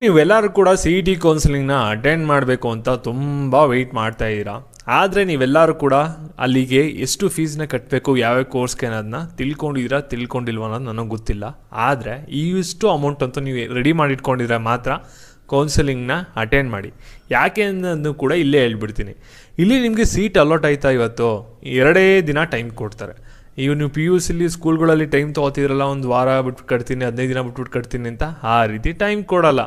ನೀವೆಲ್ಲರೂ ಕೂಡ CET ಕೌನ್ಸಿಲಿಂಗ್ನ attend ಮಾಡಬೇಕು ಅಂತ ತುಂಬ ವೆಯ್ಟ್ ಮಾಡ್ತಾ ಇದ್ದೀರಾ. ಆದರೆ ನೀವೆಲ್ಲರೂ ಕೂಡ ಅಲ್ಲಿಗೆ ಎಷ್ಟು ಫೀಸ್ನ ಕಟ್ಟಬೇಕು, ಯಾವ್ಯಾವ ಕೋರ್ಸ್ಗೆ ಅನ್ನೋದನ್ನ ತಿಳ್ಕೊಂಡಿಲ್ವ ಅನ್ನೋದು ನನಗೆ ಗೊತ್ತಿಲ್ಲ. ಆದರೆ ಇಷ್ಟು ಅಮೌಂಟ್ ಅಂತೂ ನೀವು ರೆಡಿ ಮಾಡಿಟ್ಕೊಂಡಿದ್ರೆ ಮಾತ್ರ ಕೌನ್ಸಿಲಿಂಗ್ನ ಅಟೆಂಡ್ ಮಾಡಿ. ಯಾಕೆ ಅನ್ನೋದನ್ನು ಕೂಡ ಇಲ್ಲೇ ಹೇಳ್ಬಿಡ್ತೀನಿ. ಇಲ್ಲಿ ನಿಮಗೆ ಸೀಟ್ ಅಲಾಟ್ ಆಯ್ತಾ, ಇವತ್ತು 2 ದಿನ ಟೈಮ್ ಕೊಡ್ತಾರೆ. ಈಗ ನೀವು PUCಲಿ ಸ್ಕೂಲ್ಗಳಲ್ಲಿ ಟೈಮ್ ತೊಗೋತಿದ್ರಲ್ಲ, ಒಂದು ವಾರ ಬಿಟ್ಬಿಟ್ಟು ಕಟ್ತೀನಿ, 15 ದಿನ ಬಿಟ್ಬಿಟ್ಟು ಕಟ್ತೀನಿ ಅಂತ, ಆ ರೀತಿ ಟೈಮ್ ಕೊಡೋಲ್ಲ.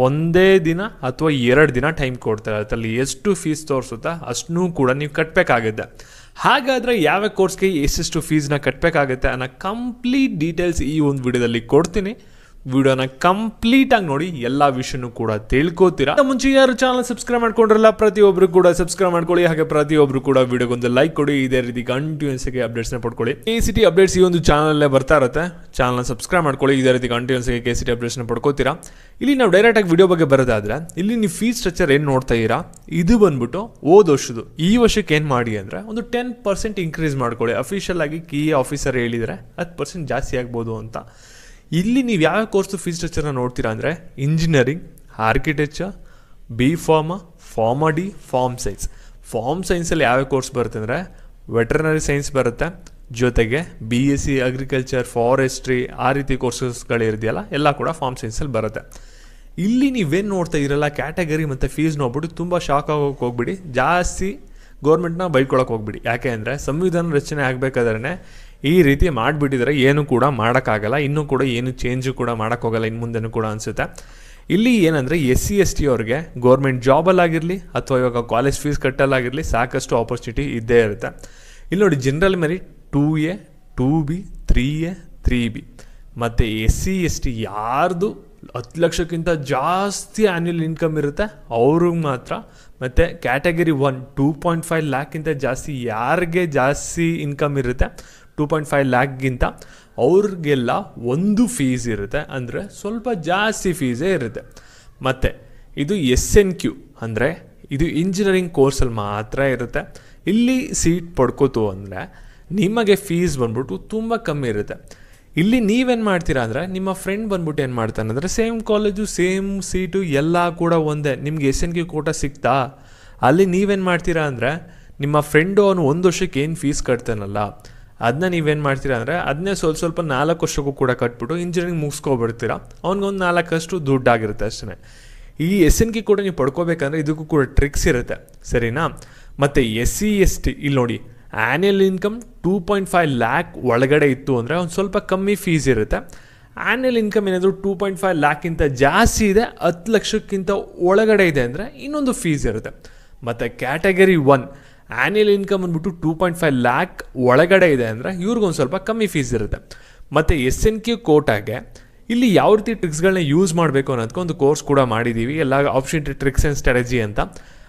ಒಂದೇ ದಿನ ಅಥವಾ 2 ದಿನ ಟೈಮ್ ಕೊಡ್ತಾರೆ. ಅದರಲ್ಲಿ ಎಷ್ಟು ಫೀಸ್ ತೋರಿಸುತ್ತಾ ಅಷ್ಟನ್ನೂ ಕೂಡ ನೀವು ಕಟ್ಟಬೇಕಾಗುತ್ತೆ. ಹಾಗಾದರೆ ಯಾವ ಕೋರ್ಸ್ಗೆ ಎಷ್ಟೆಷ್ಟು ಫೀಸ್ನ ಕಟ್ಟಬೇಕಾಗುತ್ತೆ ಅನ್ನೋ ಕಂಪ್ಲೀಟ್ ಡೀಟೇಲ್ಸ್ ಈ ಒಂದು ವಿಡಿಯೋದಲ್ಲಿ ಕೊಡ್ತೀನಿ. ವಿಡಿಯೋನ ಕಂಪ್ಲೀಟಾಗಿ ನೋಡಿ, ಎಲ್ಲ ವಿಷಯನೂ ಕೂಡ ತಿಳ್ಕೋತೀರಾ. ಮುಂಚೆ ಯಾರು ಚಾನಲ್ ಸಬ್ಸ್ಕ್ರೈಬ್ ಮಾಡ್ಕೊಂಡ್ರಲ್ಲ, ಪ್ರತಿಯೊಬ್ಬರು ಕೂಡ ಸಬ್ಸ್ಕ್ರೈಬ್ ಮಾಡ್ಕೊಳ್ಳಿ. ಹಾಗೆ ಪ್ರತಿಯೊಬ್ಬರು ಕೂಡ ವಿಡಿಯೋಗೊಂದು ಲೈಕ್ ಕೊಡಿ. ಇದೇ ರೀತಿ ಕಂಟಿನ್ಯೂಸ್ ಆಗಿ ಅಪ್ಡೇಟ್ಸ್ನ ಪಡ್ಕೊಳ್ಳಿ. KCT ಅಪ್ಡೇಟ್ಸ್ ಈ ಒಂದು ಚಾನಲ್ಲೇ ಬರ್ತಾ ಇರುತ್ತೆ. ಚಾನಲ್ನ ಸಬ್ಸ್ಕ್ರೈಬ್ ಮಾಡ್ಕೊಳ್ಳಿ. ಇದೇ ರೀತಿ ಕಂಟಿನ್ಯೂಸ್ ಆಗಿ KCT ಅಪ್ಡೇಟ್ಸ್ನ ಪಡ್ಕೋತೀರಾ. ಇಲ್ಲಿ ನಾವು ಡೈರೆಕ್ಟಾಗಿ ವಿಡಿಯೋ ಬಗ್ಗೆ ಬರೋದಾದ್ರೆ, ಇಲ್ಲಿ ನೀವು ಫೀಸ್ ಸ್ಟ್ರಕ್ಚರ್ ಏನು ನೋಡ್ತಾ ಇದ್ದೀರಾ, ಇದು ಬಂದ್ಬಿಟ್ಟು ಹೋದ ವರ್ಷದ್ದು. ಈ ವರ್ಷಕ್ಕೆ ಏನು ಮಾಡಿ ಅಂದರೆ ಒಂದು 10% ಇನ್ಕ್ರೀಸ್ ಮಾಡ್ಕೊಳ್ಳಿ. ಅಫಿಷಿಯಲ್ ಆಗಿ ಕೀ ಆಫೀಸರ್ ಹೇಳಿದರೆ 10% ಜಾಸ್ತಿ ಆಗ್ಬೋದು ಅಂತ. ಇಲ್ಲಿ ನೀವು ಯಾವ ಕೋರ್ಸು ಫೀಸ್ ಸ್ಟ್ರಕ್ಚರ್ನ ನೋಡ್ತೀರಾ ಅಂದರೆ, engineering, architecture, B.Pharma, Pharma D, pharm science. Pharm ಸೈನ್ಸಲ್ಲಿ ಯಾವ ಕೋರ್ಸ್ ಬರುತ್ತೆ ಅಂದರೆ ವೆಟರ್ನರಿ ಸೈನ್ಸ್ ಬರುತ್ತೆ, ಜೊತೆಗೆ BSc ಅಗ್ರಿಕಲ್ಚರ್, ಫಾರೆಸ್ಟ್ರಿ, ಆ ರೀತಿ ಕೋರ್ಸಸ್ಗಳಿದೆಯಲ್ಲ, ಎಲ್ಲ ಕೂಡ ಫಾರ್ಮ್ ಸೈನ್ಸಲ್ಲಿ ಬರುತ್ತೆ. ಇಲ್ಲಿ ನೀವೇನು ನೋಡ್ತಾ ಇರಲ್ಲ, ಕ್ಯಾಟಗರಿ ಮತ್ತು ಫೀಸ್ ನೋಡ್ಬಿಟ್ಟು ತುಂಬ ಶಾಕ್ ಆಗೋಕ್ಕೆ ಹೋಗ್ಬಿಡಿ. ಜಾಸ್ತಿ ಗೌರ್ಮೆಂಟ್ನ ಬೈಕೊಳಕ್ಕೆ ಹೋಗ್ಬಿಡಿ. ಯಾಕೆ ಅಂದರೆ ಸಂವಿಧಾನ ರಚನೆ ಆಗಬೇಕಾದ್ರೆ ಈ ರೀತಿ ಮಾಡಿಬಿಟ್ಟಿದ್ರೆ ಏನೂ ಕೂಡ ಮಾಡೋಕ್ಕಾಗಲ್ಲ. ಇನ್ನೂ ಕೂಡ ಏನು ಚೇಂಜು ಕೂಡ ಮಾಡೋಕ್ಕೋಗಲ್ಲ ಇನ್ನು ಮುಂದೆನೂ ಕೂಡ ಅನಿಸುತ್ತೆ. ಇಲ್ಲಿ ಏನಂದರೆ SC/ST ಅವ್ರಿಗೆ ಗೌರ್ಮೆಂಟ್ ಜಾಬಲ್ಲಾಗಿರಲಿ ಅಥವಾ ಇವಾಗ ಕಾಲೇಜ್ ಫೀಸ್ ಕಟ್ಟಲ್ಲಾಗಿರಲಿ ಸಾಕಷ್ಟು ಆಪರ್ಚುನಿಟಿ ಇದ್ದೇ ಇರುತ್ತೆ. ಇಲ್ಲಿ ನೋಡಿ, general merit 2A, 2B, 3A, 3B ಮತ್ತು SC/ST ಯಾರ್ದು 10 ಲಕ್ಷಕ್ಕಿಂತ ಜಾಸ್ತಿ ಆ್ಯನ್ಯುವಲ್ ಇನ್ಕಮ್ ಇರುತ್ತೆ ಅವ್ರಿಗೆ ಮಾತ್ರ, ಮತ್ತು ಕ್ಯಾಟಗರಿ 1 2.5 ಲ್ಯಾಕ್ಗಿಂತ ಜಾಸ್ತಿ ಯಾರಿಗೆ ಜಾಸ್ತಿ ಇನ್ಕಮ್ ಇರುತ್ತೆ 2.5 ಲ್ಯಾಕ್ಗಿಂತ ಅವ್ರಿಗೆಲ್ಲ ಒಂದು ಫೀಸ್ ಇರುತ್ತೆ. ಅಂದರೆ ಸ್ವಲ್ಪ ಜಾಸ್ತಿ ಫೀಸೇ ಇರುತ್ತೆ. ಮತ್ತು ಇದು SNQ ಅಂದರೆ ಇದು ಇಂಜಿನಿಯರಿಂಗ್ ಕೋರ್ಸಲ್ಲಿ ಮಾತ್ರ ಇರುತ್ತೆ. ಇಲ್ಲಿ ಸೀಟ್ ಪಡ್ಕೋತು ಅಂದರೆ ನಿಮಗೆ ಫೀಸ್ ಬಂದ್ಬಿಟ್ಟು ತುಂಬ ಕಮ್ಮಿ ಇರುತ್ತೆ. ಇಲ್ಲಿ ನೀವೇನು ಮಾಡ್ತೀರಾ ಅಂದರೆ, ನಿಮ್ಮ ಫ್ರೆಂಡ್ ಬಂದ್ಬಿಟ್ಟು ಏನು ಮಾಡ್ತಾನೆ ಅಂದರೆ, ಸೇಮ್ ಕಾಲೇಜು ಸೇಮ್ ಸೀಟು ಎಲ್ಲ ಕೂಡ ಒಂದೇ, ನಿಮಗೆ SNQ ಕೋಟಾ ಸಿಗ್ತಾ, ಅಲ್ಲಿ ನೀವೇನು ಮಾಡ್ತೀರಾ ಅಂದರೆ, ನಿಮ್ಮ ಫ್ರೆಂಡು ಅವನು 1 ವರ್ಷಕ್ಕೆ ಏನು ಫೀಸ್ ಕಟ್ತಾನಲ್ಲ ಅದನ್ನ ನೀವೇನು ಮಾಡ್ತೀರಾ ಅಂದರೆ ಅದನ್ನೇ ಸ್ವಲ್ಪ 4 ವರ್ಷಕ್ಕೂ ಕೂಡ ಕಟ್ಬಿಟ್ಟು ಇಂಜಿನಿಯರಿಂಗ್ ಮುಗಿಸ್ಕೊಬಿಡ್ತೀರಾ. ಅವ್ನಿಗೊಂದು 4 ದುಡ್ಡಾಗಿರುತ್ತೆ ಅಷ್ಟೇ. ಈ SNQ ಕೂಡ ನೀವು ಪಡ್ಕೋಬೇಕಂದ್ರೆ ಇದಕ್ಕೂ ಕೂಡ ಟ್ರಿಕ್ಸ್ ಇರುತ್ತೆ, ಸರಿನಾ? ಮತ್ತು SC/ST ಇಲ್ಲಿ ನೋಡಿ, ಆ್ಯನ್ಯಲ್ ಇನ್ಕಮ್ 2.5 ಲ್ಯಾಕ್ ಒಳಗಡೆ ಇತ್ತು ಅಂದರೆ ಒಂದು ಸ್ವಲ್ಪ ಕಮ್ಮಿ ಫೀಸ್ ಇರುತ್ತೆ. ಆ್ಯನ್ಯಲ್ ಇನ್ಕಮ್ ಏನಾದರೂ 2.5 ಲ್ಯಾಕ್ಗಿಂತ ಜಾಸ್ತಿ ಇದೆ, 10 ಲಕ್ಷಕ್ಕಿಂತ ಒಳಗಡೆ ಇದೆ ಅಂದರೆ ಇನ್ನೊಂದು ಫೀಸ್ ಇರುತ್ತೆ. ಮತ್ತು ಕ್ಯಾಟಗರಿ 1 ಆ್ಯನ್ಯಲ್ ಇನ್ಕಮ್ ಅಂದ್ಬಿಟ್ಟು 2.5 ಲ್ಯಾಕ್ ಒಳಗಡೆ ಇದೆ ಅಂದರೆ ಇವ್ರಿಗೊಂದು ಸ್ವಲ್ಪ ಕಮ್ಮಿ ಫೀಸ್ ಇರುತ್ತೆ. ಮತ್ತು SNQ ಕೋಟಾಗೆ ಇಲ್ಲಿ ಯಾವ ರೀತಿ ಟ್ರಿಕ್ಸ್ಗಳನ್ನ ಯೂಸ್ ಮಾಡಬೇಕು ಅನ್ನೋದಕ್ಕೆ ಒಂದು ಕೋರ್ಸ್ ಕೂಡ ಮಾಡಿದ್ದೀವಿ, ಎಲ್ಲ ಆಪ್ಷನ್ ಟ್ರಿಕ್ಸ್ ಆ್ಯಂಡ್ ಸ್ಟ್ರಾಟಜಿ ಅಂತ.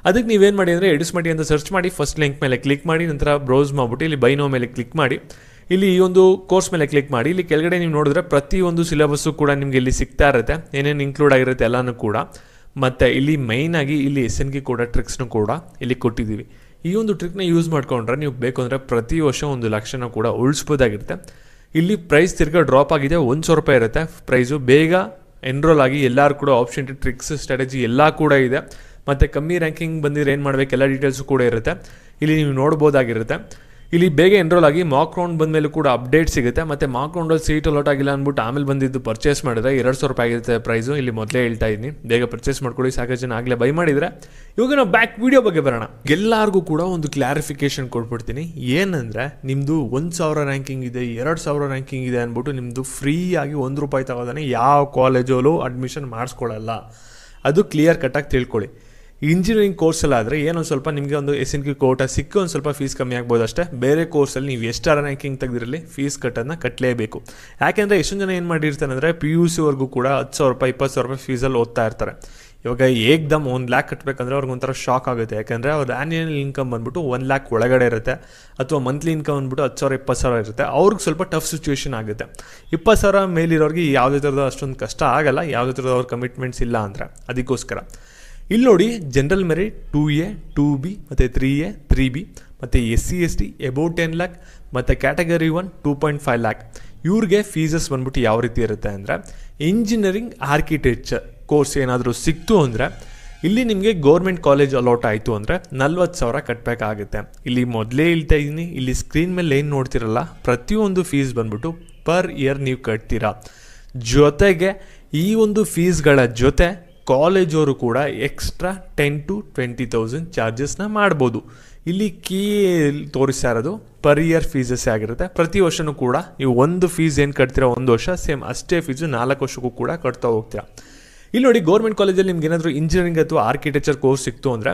ಅದಕ್ಕೆ ನೀವೇನು ಮಾಡಿ ಅಂದರೆ ಎಡಿಸ್ಮಟಿ ಅಂತ ಸರ್ಚ್ ಮಾಡಿ, ಫಸ್ಟ್ ಲಿಂಕ್ ಮೇಲೆ ಕ್ಲಿಕ್ ಮಾಡಿ, ನಂತರ ಬ್ರೌಸ್ ಮಾಡಿಬಿಟ್ಟು ಇಲ್ಲಿ ಬೈ ನೋ ಮೇಲೆ ಕ್ಲಿಕ್ ಮಾಡಿ, ಇಲ್ಲಿ ಈ ಒಂದು ಕೋರ್ಸ್ ಮೇಲೆ ಕ್ಲಿಕ್ ಮಾಡಿ. ಇಲ್ಲಿ ಕೆಳಗಡೆ ನೀವು ನೋಡಿದ್ರೆ ಪ್ರತಿಯೊಂದು ಸಿಲೆಬಸ್ಸು ಕೂಡ ನಿಮಗೆ ಇಲ್ಲಿ ಸಿಗ್ತಾ ಇರುತ್ತೆ, ಏನೇನು ಇನ್ಕ್ಲೂಡ್ ಆಗಿರುತ್ತೆ ಎಲ್ಲನೂ ಕೂಡ. ಮತ್ತು ಇಲ್ಲಿ ಮೈನಾಗಿ ಇಲ್ಲಿ SNQ ಕೂಡ ಟ್ರಿಕ್ಸ್ನೂ ಕೂಡ ಇಲ್ಲಿ ಕೊಟ್ಟಿದ್ದೀವಿ. ಈ ಒಂದು ಟ್ರಿಕ್ನ ಯೂಸ್ ಮಾಡ್ಕೊಂಡ್ರೆ ನೀವು ಬೇಕು ಅಂದರೆ ಪ್ರತಿ ವರ್ಷ 1 ಲಕ್ಷನ ಕೂಡ ಉಳಿಸ್ಬೋದಾಗಿರುತ್ತೆ. ಇಲ್ಲಿ ಪ್ರೈಸ್ ತಿರ್ಗಾ ಡ್ರಾಪ್ ಆಗಿದೆ, 1,000 ರೂಪಾಯಿ ಇರುತ್ತೆ ಪ್ರೈಸು. ಬೇಗ ಎನ್ರೋಲ್ ಆಗಿ, ಎಲ್ಲರೂ ಕೂಡ ಆಪ್ಷನ್ ಟ್ರಿಕ್ಸ್ ಸ್ಟ್ರಾಟಜಿ ಎಲ್ಲ ಕೂಡ ಇದೆ. ಮತ್ತು ಕಮ್ಮಿ ರ್ಯಾಂಕಿಂಗ್ ಬಂದಿದ್ರೆ ಏನು ಮಾಡಬೇಕು ಎಲ್ಲ ಡೀಟೇಲ್ಸು ಕೂಡ ಇರುತ್ತೆ, ಇಲ್ಲಿ ನೀವು ನೋಡ್ಬೋದಾಗಿರುತ್ತೆ. ಇಲ್ಲಿ ಬೇಗ ಎನ್ರೋಲ್ ಆಗಿ ಮಾಕ್ ರೌಂಡ್ ಬಂದಮೇಲೆ ಕೂಡ ಅಪ್ಡೇಟ್ ಸಿಗುತ್ತೆ. ಮತ್ತು ಮಾಕ್ ರೌಂಡಲ್ಲಿ ಸೀಟ್ ಅಲಾಟ್ ಆಗಿಲ್ಲ ಅಂದ್ಬಿಟ್ಟು ಆಮೇಲೆ ಬಂದಿದ್ದು ಪರ್ಚೇಸ್ ಮಾಡಿದ್ರೆ 2,000 ರೂಪಾಯಿ ಆಗಿರುತ್ತೆ ಪ್ರೈಸು. ಇಲ್ಲಿ ಮೊದಲೇ ಹೇಳ್ತಾ ಇದ್ದೀನಿ, ಬೇಗ ಪರ್ಚೇಸ್ ಮಾಡ್ಕೊಳ್ಳಿ. ಸಾಕಷ್ಟು ಜನ ಆಗಲೇ ಬೈ ಮಾಡಿದರೆ. ಇವಾಗ ನಾವು ಬ್ಯಾಕ್ ವೀಡಿಯೋ ಬಗ್ಗೆ ಬರೋಣ. ಎಲ್ಲರಿಗೂ ಕೂಡ ಒಂದು ಕ್ಲಾರಿಫಿಕೇಶನ್ ಕೊಟ್ಬಿಡ್ತೀನಿ. ಏನಂದರೆ, ನಿಮ್ಮದು 1,000 ರ್ಯಾಂಕಿಂಗ್ ಇದೆ, 2,000 ರ್ಯಾಂಕಿಂಗ್ ಇದೆ ಅಂದ್ಬಿಟ್ಟು ನಿಮ್ಮದು ಫ್ರೀಯಾಗಿ 1 ರೂಪಾಯಿ ತಗೋದಾನೆ ಯಾವ ಕಾಲೇಜಲ್ಲೂ ಅಡ್ಮಿಷನ್ ಮಾಡಿಸ್ಕೊಳ್ಳಲ್ಲ. ಅದು ಕ್ಲಿಯರ್ ಕಟ್ಟಾಗಿ ತಿಳ್ಕೊಳ್ಳಿ. ಇಂಜಿನಿಯರಿಂಗ್ ಕೋರ್ಸಲ್ಲಾದರೆ ಏನೊಂದು ಸ್ವಲ್ಪ ನಿಮಗೆ ಒಂದು SNQ ಕೋಟಾ ಸಿಕ್ಕಿ ಒಂದು ಸ್ವಲ್ಪ ಫೀಸ್ ಕಮ್ಮಿ ಆಗ್ಬೋದು ಅಷ್ಟೇ. ಬೇರೆ ಕೋರ್ಸಲ್ಲಿ ನೀವು ಎಷ್ಟರ ರ್ಯಾಂಕಿಂಗ್ ತೆಗೆದಿರಲಿ ಫೀಸ್ ಕಟ್ಟೋದನ್ನ ಕಟ್ಟಲೇಬೇಕು. ಯಾಕೆಂದರೆ ಎಷ್ಟೊಂದು ಜನ ಏನು ಮಾಡಿರ್ತಾನೆ ಅಂದರೆ PUCವರೆಗೂ ಕೂಡ 10,000 ರೂಪಾಯಿ 20,000 ರೂಪಾಯಿ ಫೀಸಲ್ಲಿ ಓದ್ತಾ ಇರ್ತಾರೆ. ಇವಾಗ ಏಕ್ದಮ್ 1 ಲ್ಯಾಕ್ ಕಟ್ಟಬೇಕಂದ್ರೆ ಅವ್ರಿಗೊಂಥರ ಶಾಕ್ ಆಗುತ್ತೆ. ಯಾಕೆಂದರೆ ಅವ್ರ ಆ್ಯನ್ಯಲ್ ಇನ್ಕಮ್ ಬಂದ್ಬಿಟ್ಟು 1 ಲ್ಯಾಕ್ ಒಳಗಡೆ ಇರುತ್ತೆ, ಅಥವಾ ಮಂತ್ಲಿ ಇನ್ಕಮ್ ಬಂದ್ಬಿಟ್ಟು 10,000 20,000 ಇರುತ್ತೆ. ಅವ್ರಿಗೆ ಸ್ವಲ್ಪ ಟಫ್ ಸಿಚುವೇಶನ್ ಆಗುತ್ತೆ. 20,000 ಮೇಲಿರೋರಿಗೆ ಯಾವುದೇ ಥರದ ಅಷ್ಟೊಂದು ಕಷ್ಟ ಆಗಲ್ಲ, ಯಾವುದೇ ಥರದ ಅವ್ರ ಕಮಿಟ್ಮೆಂಟ್ಸ್ ಇಲ್ಲ ಅಂದರೆ. ಅದಕ್ಕೋಸ್ಕರ ಇಲ್ಲಿ ನೋಡಿ, ಜನರಲ್ ಮೆರಿಟ್ 2A, 2B ಮತ್ತು 3A, 3B ಮತ್ತು SC/ST ಅಬೌವ್ 10 ಲ್ಯಾಕ್ ಮತ್ತು ಕ್ಯಾಟಗರಿ 1 2.5 ಲ್ಯಾಕ್. ಇವ್ರಿಗೆ ಫೀಸಸ್ ಬಂದ್ಬಿಟ್ಟು ಯಾವ ರೀತಿ ಇರುತ್ತೆ ಅಂದರೆ, ಇಂಜಿನಿಯರಿಂಗ್ ಆರ್ಕಿಟೆಕ್ಚರ್ ಕೋರ್ಸ್ ಏನಾದರೂ ಸಿಕ್ತು ಅಂದರೆ ಇಲ್ಲಿ ನಿಮಗೆ ಗೌರ್ಮೆಂಟ್ ಕಾಲೇಜ್ ಅಲಾಟ್ ಆಯಿತು ಅಂದರೆ 40,000 ಕಟ್ಟಬೇಕಾಗುತ್ತೆ. ಇಲ್ಲಿ ಮೊದಲೇ ಹೇಳ್ತಾ ಇದ್ದೀನಿ, ಇಲ್ಲಿ ಸ್ಕ್ರೀನ್ ಮೇಲೆ ಏನು ನೋಡ್ತಿರಲ್ಲ ಪ್ರತಿಯೊಂದು ಫೀಸ್ ಬಂದ್ಬಿಟ್ಟು ಪರ್ ಇಯರ್ ನೀವು ಕಟ್ತೀರಾ. ಜೊತೆಗೆ ಈ ಒಂದು ಫೀಸ್ಗಳ ಜೊತೆ ಕಾಲೇಜವರು ಕೂಡ ಎಕ್ಸ್ಟ್ರಾ 10,000 to 20,000 ಚಾರ್ಜಸ್ನ ಮಾಡ್ಬೋದು. ಇಲ್ಲಿ ಕೀ ತೋರಿಸ್ತಾ ಇರೋದು ಪರ್ ಇಯರ್ ಫೀಸಸ್ಸೇ ಆಗಿರುತ್ತೆ. ಪ್ರತಿ ವರ್ಷವೂ ಕೂಡ ನೀವು ಒಂದು ಫೀಸ್ ಏನು ಕಟ್ತೀರಾ ಒಂದು ವರ್ಷ ಸೇಮ್ ಅಷ್ಟೇ ಫೀಸು 4 ವರ್ಷಕ್ಕೂ ಕೂಡ ಕಟ್ತಾ ಹೋಗ್ತೀರಾ. ಇಲ್ಲಿ ನೋಡಿ, ಗೌರ್ಮೆಂಟ್ ಕಾಲೇಜಲ್ಲಿ ನಿಮ್ಗೆ ಏನಾದರೂ ಇಂಜಿನಿಯರಿಂಗ್ ಅಥವಾ ಆರ್ಕಿಟೆಕ್ಚರ್ ಕೋರ್ಸ್ ಸಿಕ್ತು ಅಂದರೆ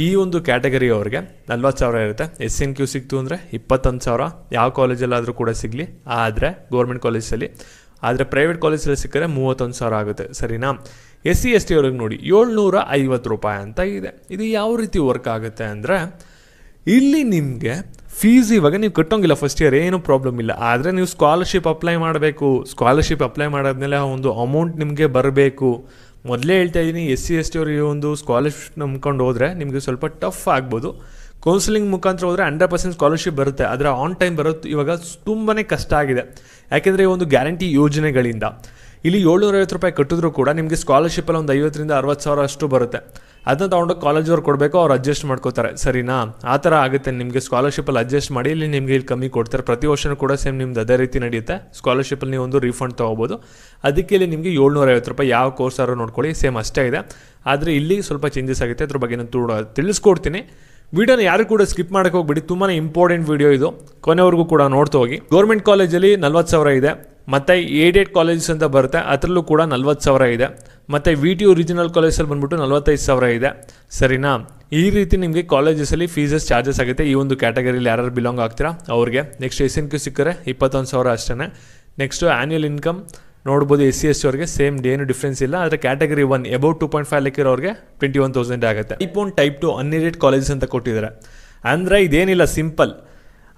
ಈ ಒಂದು ಕ್ಯಾಟಗರಿ ಅವ್ರಿಗೆ 40,000 ಇರುತ್ತೆ. SNQ ಸಿಕ್ತು ಅಂದರೆ 21,000 ಯಾವ ಕಾಲೇಜಲ್ಲಾದರೂ ಕೂಡ ಸಿಗಲಿ, ಆದರೆ ಗೌರ್ಮೆಂಟ್ ಕಾಲೇಜಲ್ಲಿ. ಆದರೆ ಪ್ರೈವೇಟ್ ಕಾಲೇಜಲ್ಲಿ ಸಿಕ್ಕರೆ 31,000 ಆಗುತ್ತೆ. ಸರಿನಾ? SC ST ಅವ್ರಿಗೆ ನೋಡಿ 750 ರೂಪಾಯಿ ಅಂತ ಇದೆ. ಇದು ಯಾವ ರೀತಿ ವರ್ಕ್ ಆಗುತ್ತೆ ಅಂದರೆ ಇಲ್ಲಿ ನಿಮಗೆ ಫೀಸ್ ಇವಾಗ ನೀವು ಕಟ್ಟೋಂಗಿಲ್ಲ ಫಸ್ಟ್ ಇಯರ್, ಏನು ಪ್ರಾಬ್ಲಮ್ ಇಲ್ಲ. ಆದರೆ ನೀವು ಸ್ಕಾಲರ್ಶಿಪ್ ಅಪ್ಲೈ ಮಾಡಬೇಕು. ಸ್ಕಾಲರ್ಶಿಪ್ ಅಪ್ಲೈ ಮಾಡಾದ್ಮೇಲೆ ಒಂದು ಅಮೌಂಟ್ ನಿಮಗೆ ಬರಬೇಕು. ಮೊದಲೇ ಹೇಳ್ತಾ ಇದ್ದೀನಿ, SC ST ಅವರಿಗೆ ಒಂದು ಸ್ಕಾಲರ್ಶಿಪ್ ನಂಬ್ಕೊಂಡು ಹೋದರೆ ನಿಮಗೆ ಸ್ವಲ್ಪ ಟಫ್ ಆಗ್ಬೋದು. ಕೌನ್ಸಿಲಿಂಗ್ ಮುಖಾಂತರ ಹೋದರೆ 100% ಸ್ಕಾಲರ್ಶಿಪ್ ಬರುತ್ತೆ, ಆದರೆ ಆನ್ ಟೈಮ್ ಬರೋದು ಇವಾಗ ತುಂಬಾ ಕಷ್ಟ ಆಗಿದೆ. ಯಾಕೆಂದರೆ ಈ ಒಂದು ಗ್ಯಾರಂಟಿ ಯೋಜನೆಗಳಿಂದ ಇಲ್ಲಿ 750 ರೂಪಾಯಿ ಕಟ್ಟಿದ್ರು ಕೂಡ ನಿಮಗೆ ಸ್ಕಾಲರ್ಶಿಪ್ಪಲ್ಲಿ ಒಂದು 50,000 to 60,000 ಅಷ್ಟು ಬರುತ್ತೆ. ಅದನ್ನ ತೊಗೊಂಡು ಕಾಲೇಜವ್ರು ಕೊಡಬೇಕು, ಅವ್ರು ಅಡ್ಜಸ್ಟ್ ಮಾಡ್ಕೋತಾರೆ. ಸರಿನಾ? ಆ ಥರ ಆಗುತ್ತೆ. ನಿಮಗೆ ಸ್ಕಾಲರ್ಶಿಪ್ಪಲ್ಲಿ ಅಡ್ಜಸ್ಟ್ ಮಾಡಿ ಇಲ್ಲಿ ನಿಮಗೆ ಇಲ್ಲಿ ಕಮ್ಮಿ ಕೊಡ್ತಾರೆ. ಪ್ರತಿ ವರ್ಷವೂ ಕೂಡ ಸೇಮ್ ನಿಮ್ದು ಅದೇ ರೀತಿ ನಡೆಯುತ್ತೆ. ಸ್ಕಾಲರ್ಶಿಪ್ಪಲ್ಲಿ ನೀವು ಒಂದು ರೀಫಂಡ್ ತೊಗೋಬೋದು. ಅದಕ್ಕೆ ಇಲ್ಲಿ ನಿಮಗೆ 750 ರೂಪಾಯಿ ಯಾವ ಕೋರ್ಸ್ ಆದ್ರೂ ನೋಡ್ಕೊಳ್ಳಿ, ಸೇಮ್ ಅಷ್ಟೇ ಇದೆ. ಆದರೆ ಇಲ್ಲಿ ಸ್ವಲ್ಪ ಚೇಂಜಸ್ ಆಗುತ್ತೆ. ಅದ್ರ ಬಗ್ಗೆ ನಾನು ತಿಳಿಸ್ಕೊಡ್ತೀನಿ. ವಿಡಿಯೋನ ಯಾರು ಕೂಡ ಸ್ಕಿಪ್ ಮಾಡೋಕ್ಕೆ ಹೋಗ್ಬಿಡಿ, ತುಂಬಾ ಇಂಪಾರ್ಟೆಂಟ್ ವಿಡಿಯೋ ಇದು, ಕೊನೆವರೆಗೂ ಕೂಡ ನೋಡ್ತಾ ಹೋಗಿ. ಗೌರ್ಮೆಂಟ್ ಕಾಲೇಜಲ್ಲಿ 40,000 ಇದೆ, ಮತ್ತು ಏಡೆಡ್ ಕಾಲೇಜಸ್ ಅಂತ ಬರುತ್ತೆ, ಅದರಲ್ಲೂ ಕೂಡ 40,000 ಇದೆ. ಮತ್ತು VTU ರೀಜನಲ್ ಕಾಲೇಜಲ್ಲಿ ಬಂದ್ಬಿಟ್ಟು 45,000 ಇದೆ. ಸರಿನಾ? ಈ ರೀತಿ ನಿಮಗೆ ಕಾಲೇಜಸಲ್ಲಿ ಫೀಸಸ್ ಚಾರ್ಜಸ್ ಆಗುತ್ತೆ. ಈ ಒಂದು ಕ್ಯಾಟಗರಿಯಲ್ಲಿ ಯಾರು ಬಿಲಾಂಗ್ ಆಗ್ತೀರಾ ಅವ್ರಿಗೆ. ನೆಕ್ಸ್ಟ್ SNQ ಸಿಕ್ಕರೆ 21,000 ಅಷ್ಟೇ. ನೆಕ್ಸ್ಟು ಆ್ಯನ್ಯಲ್ ಇನ್ಕಮ್ ನೋಡ್ಬೋದು. SC ST ಅವ್ರಿಗೆ ಸೇಮ್ ಏನು ಡಿಫ್ರೆನ್ಸ್ ಇಲ್ಲ. ಆದರೆ ಕ್ಯಾಟಗರಿ 1 ಅಬೌವ್ 2.5 ಲಕ್ಷ ಅವ್ರಿಗೆ 21,000 ಆಗುತ್ತೆ. ಟೈಪ್ 1 ಟೈಪ್ 2 ಅನ್ಎಡೆಡ್ ಕಾಲೇಜಸ್ ಅಂತ ಕೊಟ್ಟಿದ್ದಾರೆ. ಅಂದರೆ ಇದೇನಿಲ್ಲ, ಸಿಂಪಲ್.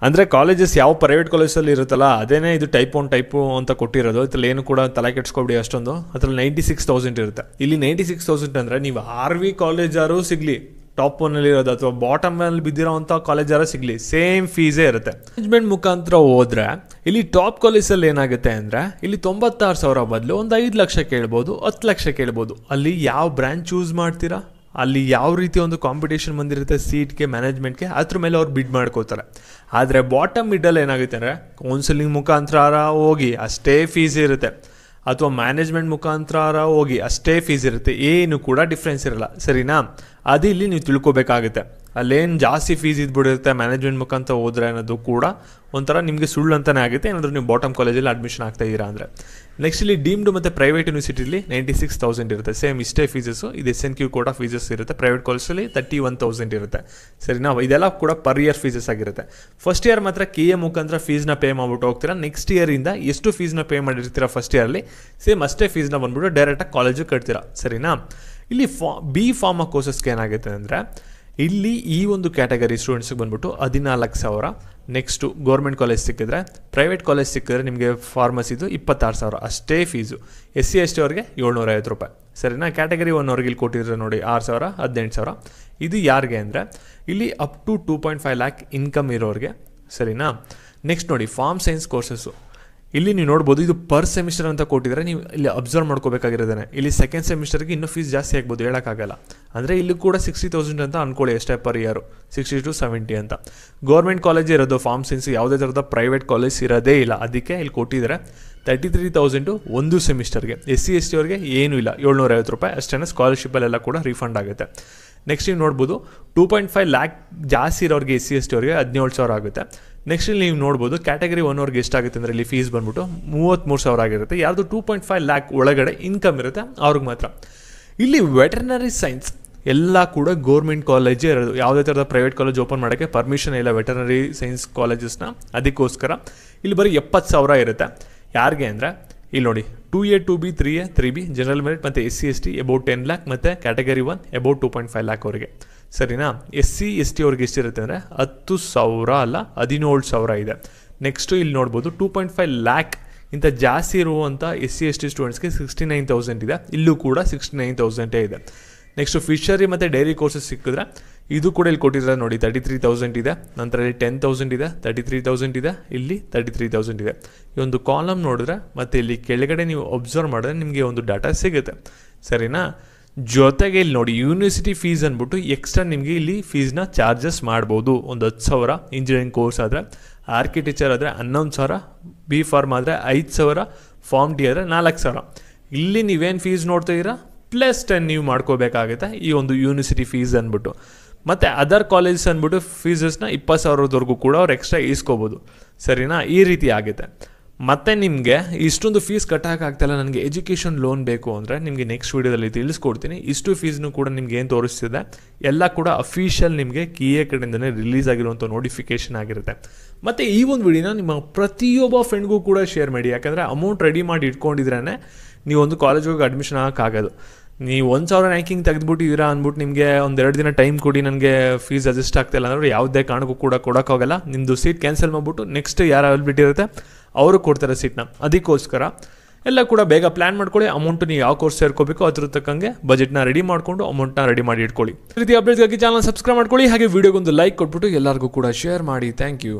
ಅಂದರೆ ಕಾಲೇಜಸ್ ಯಾವ ಪ್ರೈವೇಟ್ ಕಾಲೇಜಲ್ಲಿ ಇರುತ್ತಲ್ಲ ಅದೇನೇ ಇದು ಟೈಪ್ 1 ಟೈಪ್ 2 ಅಂತ ಕೊಟ್ಟಿರೋದು. ಇದರಲ್ಲಿ ಏನು ಕೂಡ ತಲೆ ಕೆಡ್ಸ್ಕೊಬಿಡಿ ಅಷ್ಟೊಂದು. ಅದರಲ್ಲಿ 96,000 ಇರುತ್ತೆ. ಇಲ್ಲಿ 96,000 ಅಂದರೆ ನೀವು RV ಕಾಲೇಜಾರು ಸಿಗಲಿ, ಟಾಪ್ 1 ಇರೋದು ಅಥವಾ ಬಾಟಮಲ್ಲಿ ಬಿದ್ದಿರೋವಂಥ ಕಾಲೇಜಾರ ಸಿಗಲಿ, ಸೇಮ್ ಫೀಸೇ ಇರುತ್ತೆ. ಮ್ಯಾನೇಜ್ಮೆಂಟ್ ಮುಖಾಂತರ ಹೋದರೆ ಇಲ್ಲಿ ಟಾಪ್ ಕಾಲೇಜಲ್ಲಿ ಏನಾಗುತ್ತೆ ಅಂದರೆ ಇಲ್ಲಿ 96,000 ಬದಲು ಒಂದು 5 ಲಕ್ಷ ಕೇಳ್ಬೋದು, 10 ಲಕ್ಷ ಕೇಳ್ಬೋದು. ಅಲ್ಲಿ ಯಾವ ಬ್ರ್ಯಾಂಚ್ ಚೂಸ್ ಮಾಡ್ತೀರಾ, ಅಲ್ಲಿ ಯಾವ ರೀತಿ ಒಂದು ಕಾಂಪಿಟೇಷನ್ ಬಂದಿರುತ್ತೆ ಸೀಟ್ಗೆ, ಮ್ಯಾನೇಜ್ಮೆಂಟ್ಗೆ, ಅದ್ರ ಮೇಲೆ ಅವ್ರು ಬಿಡ್ ಮಾಡ್ಕೋತಾರೆ. ಆದರೆ ಬಾಟಮ್ ಮಿಡಲ್ ಏನಾಗುತ್ತೆ ಅಂದರೆ ಕೌನ್ಸಿಲಿಂಗ್ ಮುಖಾಂತರ ಹೋಗಿ ಅಷ್ಟೇ ಫೀಸ್ ಇರುತ್ತೆ, ಅಥವಾ ಮ್ಯಾನೇಜ್ಮೆಂಟ್ ಮುಖಾಂತರ ಹೋಗಿ ಅಷ್ಟೇ ಫೀಸ್ ಇರುತ್ತೆ. ಏನು ಕೂಡ ಡಿಫ್ರೆನ್ಸ್ ಇರಲ್ಲ. ಸರಿನಾ? ಅದು ಇಲ್ಲಿ ನೀವು ತಿಳ್ಕೊಬೇಕಾಗುತ್ತೆ. ಅಲ್ಲೇನು ಜಾಸ್ತಿ ಫೀಸ್ ಇದ್ಬಿಡುತ್ತೆ ಮ್ಯಾನೇಜ್ಮೆಂಟ್ ಮುಖಾಂತರ ಹೋದ್ರೆ ಅನ್ನೋದು ಕೂಡ ಒಂಥರ ನಿಮಗೆ ಸುಳ್ಳು ಅಂತಲೇ ಆಗುತ್ತೆ, ಏನಾದರೂ ನೀವು ಬಾಟಮ್ ಕಾಲೇಜಲ್ಲಿ ಅಡ್ಮಿಷನ್ ಆಗ್ತಾ ಇದ್ದೀರಾ ಅಂದರೆ. ನೆಕ್ಸ್ಟ್ ಇಲ್ಲಿ ಡೀಮ್ಡ್ ಮತ್ತು ಪ್ರೈವೇಟ್ ಯೂನಿವರ್ಸಿಟಿಲಿ 96,000 ಇರುತ್ತೆ, ಸೇಮ್ ಇಷ್ಟೇ ಫೀಸಸ್ಸು. ಇದು SNQ ಕೂಡ ಫೀಸಸ್ ಇರುತ್ತೆ. ಪ್ರೈವೇಟ್ ಕಾಲೇಜಲ್ಲಿ 31,000 ಇರುತ್ತೆ. ಸರಿನಾ? ಇದೆಲ್ಲ ಕೂಡ ಪರ್ ಇಯರ್ ಫೀಸಸ್ ಆಗಿರುತ್ತೆ. ಫಸ್ಟ್ ಇಯರ್ ಮಾತ್ರ KA ಮುಖಾಂತರ ಫೀಸ್ನ ಪೇ ಮಾಡ್ಬಿಟ್ಟು ಹೋಗ್ತೀರಾ. ನೆಕ್ಸ್ಟ್ ಇಯರಿಂದ ಎಷ್ಟು ಫೀಸ್ನ ಪೇ ಮಾಡಿರ್ತೀರಾ ಫಸ್ಟ್ ಇಯರಲ್ಲಿ, ಸೇಮ್ ಅಷ್ಟೇ ಫೀಸ್ನ ಬಂದ್ಬಿಟ್ಟು ಡೈರೆಕ್ಟಾಗಿ ಕಾಲೇಜಿಗೆ ಕಟ್ತೀರಾ. ಸರಿನಾ? ಇಲ್ಲಿ B ಫಾರ್ಮಾ ಕೋರ್ಸಸ್ಗೆ ಏನಾಗುತ್ತೆ ಅಂದರೆ ಇಲ್ಲಿ ಈ ಒಂದು ಕ್ಯಾಟಗರಿ ಸ್ಟೂಡೆಂಟ್ಸ್ಗೆ ಬಂದ್ಬಿಟ್ಟು 14,000. ನೆಕ್ಸ್ಟು ಗೌರ್ಮೆಂಟ್ ಕಾಲೇಜ್ ಸಿಕ್ಕಿದ್ರೆ, ಪ್ರೈವೇಟ್ ಕಾಲೇಜ್ ಸಿಕ್ಕಿದ್ರೆ ನಿಮಗೆ ಫಾರ್ಮಸಿದು 26,000 ಅಷ್ಟೇ ಫೀಸು. SC ST ಅವ್ರಿಗೆ 750 ರೂಪಾಯಿ. ಸರಿನಾ? ಕ್ಯಾಟಗರಿ 1 ಅವ್ರಿಗೆ ಇಲ್ಲಿ ಕೊಟ್ಟಿದ್ರೆ ನೋಡಿ 6,000, 18,000. ಇದು ಯಾರಿಗೆ ಅಂದರೆ ಇಲ್ಲಿ ಅಪ್ ಟು 2.5 lakh ಇನ್ಕಮ್ ಇರೋರಿಗೆ. ಸರಿನಾ? ನೆಕ್ಸ್ಟ್ ನೋಡಿ, ಫಾರ್ಮ್ ಸೈನ್ಸ್ ಕೋರ್ಸಸ್ಸು ಇಲ್ಲಿ ನೀವು ನೋಡ್ಬೋದು. ಇದು ಪರ್ ಸೆಮಿಸ್ಟರ್ ಅಂತ ಕೊಟ್ಟಿದ್ರೆ ನೀವು ಇಲ್ಲಿ ಅಬ್ಸರ್ವ್ ಮಾಡ್ಕೋಬೇಕಾಗಿರೋದೇನೆ. ಇಲ್ಲಿ ಸೆಕೆಂಡ್ ಸೆಮಿಸ್ಟರ್ಗೆ ಇನ್ನೂ ಫೀಸ್ ಜಾಸ್ತಿ ಆಗ್ಬೋದು, ಹೇಳೋಕ್ಕಾಗಲ್ಲ. ಅಂದರೆ ಇಲ್ಲಿ ಕೂಡ 60,000 ಅಂತ ಅಂದ್ಕೊಳ್ಳಿ ಅಷ್ಟೇ ಪರ್ ಇಯರು, 60 to 70 ಅಂತ. ಗೌರ್ಮೆಂಟ್ ಕಾಲೇಜ್ ಇರೋದು ಫಾರ್ಮ್ ಸೈನ್ಸ್, ಯಾವುದೇ ಥರದ ಪ್ರೈವೇಟ್ ಕಾಲೇಜ್ ಇರೋದೇ ಇಲ್ಲ. ಅದಕ್ಕೆ ಇಲ್ಲಿ ಕೊಟ್ಟಿದ್ದಾರೆ 33,000 ಒಂದು ಸೆಮಿಸ್ಟರ್ಗೆ. SC ST ಅವ್ರಿಗೆ ಏನೂ ಇಲ್ಲ, 750 ರೂಪಾಯಿ ಅಷ್ಟೇ. ಸ್ಕಾಲರ್ಶಿಪ್ಪಲ್ಲೆಲ್ಲ ಕೂಡ ರೀಫಂಡ್ ಆಗುತ್ತೆ. ನೆಕ್ಸ್ಟ್ ನೀವು ನೋಡ್ಬೋದು 2.5 lakh ಜಾಸ್ತಿ ಇರೋರಿಗೆ SC ST ಅವ್ರಿಗೆ 17,000 ಆಗುತ್ತೆ. ನೆಕ್ಸ್ಟ್ ಇಲ್ಲಿ ನೀವು ನೋಡ್ಬೋದು ಕ್ಯಾಟಗರಿ 1 ಅವ್ರಿಗೆ ಎಷ್ಟಾಗುತ್ತೆ ಅಂದರೆ ಇಲ್ಲಿ ಫೀಸ್ ಬಂದ್ಬಿಟ್ಟು 33,000 ಆಗಿರುತ್ತೆ. ಯಾರ್ದು 2.5 lakh ಒಳಗಡೆ ಇನ್ಕಮ್ ಇರುತ್ತೆ ಅವ್ರಿಗೆ ಮಾತ್ರ. ಇಲ್ಲಿ ವೆಟರ್ನರಿ ಸೈನ್ಸ್ ಎಲ್ಲ ಕೂಡ ಗೌರ್ಮೆಂಟ್ ಕಾಲೇಜೇ ಇರೋದು. ಯಾವುದೇ ಥರದ ಪ್ರೈವೇಟ್ ಕಾಲೇಜ್ ಓಪನ್ ಮಾಡೋಕ್ಕೆ ಪರ್ಮಿಷನ್ ಇಲ್ಲ ವೆಟರ್ನರಿ ಸೈನ್ಸ್ ಕಾಲೇಜಸ್ನ. ಅದಕ್ಕೋಸ್ಕರ ಇಲ್ಲಿ ಬರೀ 70,000 ಇರುತ್ತೆ. ಯಾರಿಗೆ ಅಂದರೆ ಇಲ್ಲಿ ನೋಡಿ 2A 2B 3A 3B general merit ಮತ್ತು SC ST ಅಬೌಟ್ 10 lakh ಮತ್ತು ಕ್ಯಾಟಗರಿ 1 ಅಬೌಟ್ 2.5 lakh ಅವರಿಗೆ. ಸರಿನಾ? SC ST ಅವ್ರಿಗೆ ಎಷ್ಟಿರುತ್ತೆ ಅಂದರೆ 10,000 ಅಲ್ಲ 17,000 ಇದೆ. ನೆಕ್ಸ್ಟು ಇಲ್ಲಿ ನೋಡ್ಬೋದು 2.5 lakh ಇಂಥ ಜಾಸ್ತಿ ಇರುವಂಥ SC ST ಸ್ಟೂಡೆಂಟ್ಸ್ಗೆ 69,000 ಇದೆ. ಇಲ್ಲೂ ಕೂಡ 69,000 ಇದೆ. ನೆಕ್ಸ್ಟು ಫಿಶರಿ ಮತ್ತು ಡೈರಿ ಕೋರ್ಸಸ್ ಸಿಕ್ಕಿದ್ರೆ ಇದು ಕೂಡ ಇಲ್ಲಿ ಕೊಟ್ಟಿದ್ದಾರೆ ನೋಡಿ 33,000 ಇದೆ. ನಂತರ ಇಲ್ಲಿ 10,000 ಇದೆ, 33,000 ಇದೆ, ಇಲ್ಲಿ 33,000 ಇದೆ. ಈ ಒಂದು ಕಾಲಮ್ ನೋಡಿದ್ರೆ ಮತ್ತು ಇಲ್ಲಿ ಕೆಳಗಡೆ ನೀವು ಅಬ್ಸರ್ವ್ ಮಾಡಿದ್ರೆ ನಿಮಗೆ ಒಂದು ಡಾಟಾ ಸಿಗುತ್ತೆ. ಸರಿನಾ. ಜೊತೆಗೆ ಇಲ್ಲಿ ನೋಡಿ ಯೂನಿವರ್ಸಿಟಿ ಫೀಸ್ ಅಂದ್ಬಿಟ್ಟು ಎಕ್ಸ್ಟ್ರಾ ನಿಮಗೆ ಇಲ್ಲಿ ಫೀಸ್ನ ಚಾರ್ಜಸ್ ಮಾಡ್ಬೋದು. ಒಂದು 10,000 ಇಂಜಿನಿಯರಿಂಗ್ ಕೋರ್ಸ್ ಆದರೆ, ಆರ್ಕಿಟೆಕ್ಚರ್ ಆದರೆ 11,000, ಬಿ ಫಾರ್ಮ್ ಆದರೆ 5,000, ಫಾರ್ಮ್ ಡಿ ಆದರೆ 4,000. ಇಲ್ಲಿ ನೀವೇನು ಫೀಸ್ ನೋಡ್ತಿದ್ದೀರಾ +10 ನೀವು ಮಾಡ್ಕೋಬೇಕಾಗುತ್ತೆ ಈ ಒಂದು ಯೂನಿವರ್ಸಿಟಿ ಫೀಸ್ ಅಂದ್ಬಿಟ್ಟು. ಮತ್ತು ಅದರ್ ಕಾಲೇಜಸ್ ಅಂದ್ಬಿಟ್ಟು ಫೀಸಸ್ನ 20,000ವರೆಗೂ ಕೂಡ ಅವ್ರು ಎಕ್ಸ್ಟ್ರಾ ಈಸ್ಕೋಬೋದು. ಸರಿನಾ, ಈ ರೀತಿ ಆಗುತ್ತೆ. ಮತ್ತು ನಿಮಗೆ ಇಷ್ಟೊಂದು ಫೀಸ್ ಕಟ್ಟೋಕ್ಕಾಗ್ತಾಯಿಲ್ಲ, ನನಗೆ ಎಜುಕೇಷನ್ ಲೋನ್ ಬೇಕು ಅಂದರೆ ನಿಮಗೆ ನೆಕ್ಸ್ಟ್ ವೀಡಿಯೋದಲ್ಲಿ ತಿಳಿಸ್ಕೊಡ್ತೀನಿ. ಇಷ್ಟು ಫೀಸ್ನು ಕೂಡ ನಿಮ್ಗೆ ಏನು ತೋರಿಸ್ತಿದೆ ಎಲ್ಲ ಕೂಡ ಅಫಿಷಿಯಲ್ ನಿಮಗೆ KA ಕಡೆಯಿಂದನೇ ರಿಲೀಸ್ ಆಗಿರುವಂಥ ನೋಟಿಫಿಕೇಷನ್ ಆಗಿರುತ್ತೆ. ಮತ್ತು ಈ ಒಂದು ವಿಡಿಯೋನ ನಿಮ್ಮ ಪ್ರತಿಯೊಬ್ಬ ಫ್ರೆಂಡ್ಗೂ ಕೂಡ ಶೇರ್ ಮಾಡಿ. ಯಾಕಂದರೆ ಅಮೌಂಟ್ ರೆಡಿ ಮಾಡಿ ಇಟ್ಕೊಂಡಿದ್ರೇ ನೀವು ಒಂದು ಕಾಲೇಜಿಗೆ ಅಡ್ಮಿಷನ್ ಆಗೋಕ್ಕಾಗೋದು. ನೀವು 1,000 ರ್ಯಾಂಕಿಂಗ್ ತೆಗೆದುಬಿಟ್ಟಿದ್ದೀರಾ ಅಂದ್ಬಿಟ್ಟು ನಿಮಗೆ 1-2 ದಿನ ಟೈಮ್ ಕೊಡಿ, ನನಗೆ ಫೀಸ್ ಅಡ್ಜಸ್ಟ್ ಆಗ್ತಾಯಿಲ್ಲ ಅಂದರೆ ಯಾವುದೇ ಕಾರಣಕ್ಕೂ ಕೂಡ ಕೊಡೋಕ್ಕಾಗಲ್ಲ. ನಿಮ್ಮದು ಸೀಟ್ ಕ್ಯಾನ್ಸಲ್ ಮಾಡಿಬಿಟ್ಟು ನೆಕ್ಸ್ಟ್ ಯಾರು ಅವೈಲಬಿಲಿಟಿ ಇರುತ್ತೆ ಅವರು ಕೊಡ್ತಾರೆ ಸೀಟ್ನ. ಅದಕ್ಕೋಸ್ಕರ ಎಲ್ಲ ಕೂಡ ಬೇಗ ಪ್ಲ್ಯಾನ್ ಮಾಡ್ಕೊಳ್ಳಿ. ಅಮೌಂಟು ನೀವು ಯಾವ ಕೋರ್ಸ್ ಸೇರ್ಕೋಬೇಕು ಅದ್ರ ತಕ್ಕಂಗೆ ಬಜೆಟ್ನ ರೆಡಿ ಮಾಡಿಕೊಂಡು ಅಮೌಂಟ್ನ ರೆಡಿ ಮಾಡಿ ಇಟ್ಕೊಳ್ಳಿ. ಈ ರೀತಿ ಅಪ್ಡೇಟ್ಗಾಗಿ ಚಾನಲ್ ಸಬ್ಸ್ಕ್ರೈಬ್ ಮಾಡ್ಕೊಳ್ಳಿ. ಹಾಗೆ ವಿಡಿಯೋಗೊಂದು ಲೈಕ್ ಕೊಟ್ಬಿಟ್ಟು ಎಲ್ಲರಿಗೂ ಕೂಡ ಶೇರ್ ಮಾಡಿ. Thank you.